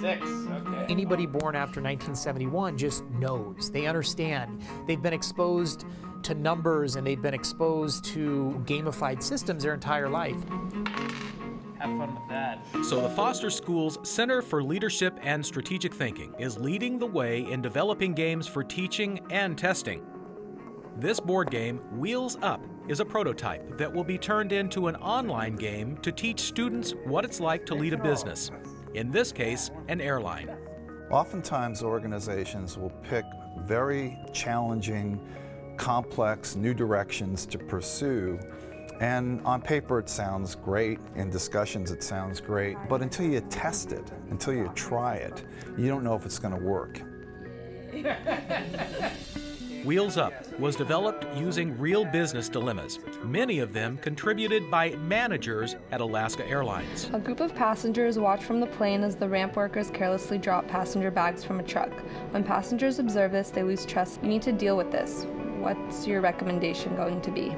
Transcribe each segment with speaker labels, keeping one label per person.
Speaker 1: 6, okay.
Speaker 2: Anybody born after 1971 just knows. They understand. They've been exposed to numbers and they've been exposed to gamified systems their entire life.
Speaker 1: Have fun with that.
Speaker 3: So the Foster School's Center for Leadership and Strategic Thinking is leading the way in developing games for teaching and testing. This board game, Wheels Up, is a prototype that will be turned into an online game to teach students what it's like to lead a business. In this case, an airline.
Speaker 4: Oftentimes organizations will pick very challenging, complex, new directions to pursue. And on paper it sounds great, in discussions it sounds great, but until you test it, until you try it, you don't know if it's going to work.
Speaker 3: Wheels Up was developed using real business dilemmas, many of them contributed by managers at Alaska Airlines.
Speaker 5: A group of passengers watch from the plane as the ramp workers carelessly drop passenger bags from a truck. When passengers observe this, they lose trust. You need to deal with this. What's your recommendation going to be?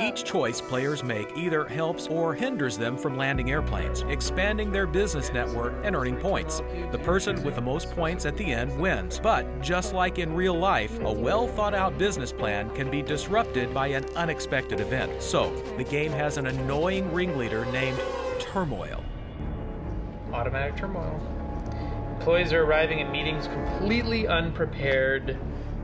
Speaker 3: Each choice players make either helps or hinders them from landing airplanes, expanding their business network, and earning points. The person with the most points at the end wins. But just like in real life, a well-thought-out business plan can be disrupted by an unexpected event. So, the game has an annoying ringleader named Turmoil.
Speaker 1: Automatic turmoil. Employees are arriving at meetings completely unprepared.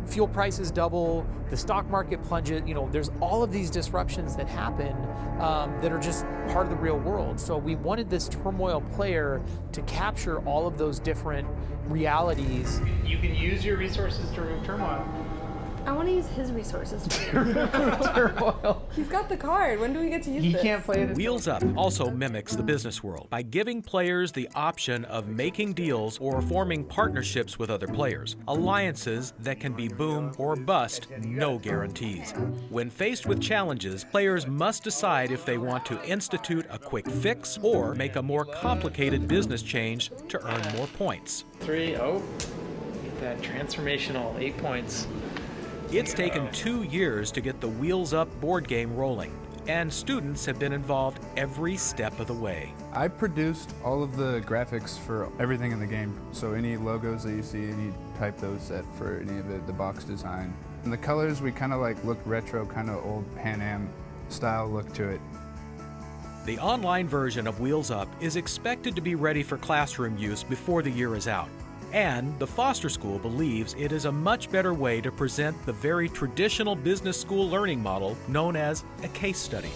Speaker 2: Fuel prices double, the stock market plunges, there's all of these disruptions that happen that are just part of the real world. So we wanted this turmoil player to capture all of those different realities.
Speaker 1: You can use your resources to remove turmoil.
Speaker 5: I want to use his resources.
Speaker 1: Turmoil.
Speaker 5: He's got the card. When do we get to use
Speaker 1: He
Speaker 5: this?
Speaker 1: can't play this.
Speaker 3: Wheels Up also mimics the business world by giving players the option of making deals or forming partnerships with other players. Alliances that can be boom or bust, no guarantees. When faced with challenges, players must decide if they want to institute a quick fix or make a more complicated business change to earn more points.
Speaker 1: 3, get that transformational 8 points.
Speaker 3: It's taken 2 years to get the Wheels Up board game rolling, and students have been involved every step of the way.
Speaker 6: I produced all of the graphics for everything in the game, so any logos that you see, any type those set for any of it, the box design. And the colors, we kind of look retro, kind of old Pan Am style look to it.
Speaker 3: The online version of Wheels Up is expected to be ready for classroom use before the year is out. And the Foster School believes it is a much better way to present the very traditional business school learning model known as a case study.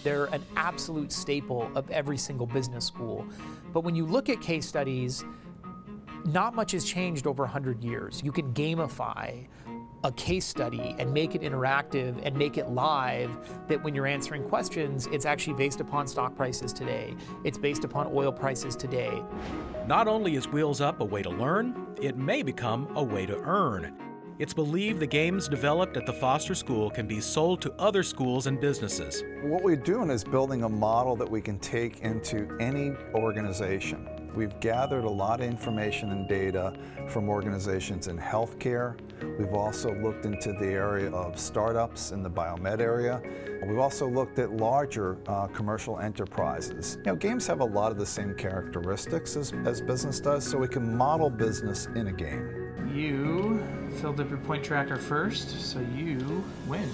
Speaker 2: They're an absolute staple of every single business school. But when you look at case studies, not much has changed over 100 years. You can gamify a case study and make it interactive and make it live, that when you're answering questions, it's actually based upon stock prices today. It's based upon oil prices today.
Speaker 3: Not only is Wheels Up a way to learn, it may become a way to earn. It's believed the games developed at the Foster School can be sold to other schools and businesses.
Speaker 4: What we're doing is building a model that we can take into any organization. We've gathered a lot of information and data from organizations in healthcare. We've also looked into the area of startups in the biomed area. We've also looked at larger commercial enterprises. Games have a lot of the same characteristics as business does, so we can model business in a game.
Speaker 1: You filled up your point tracker first, so you win.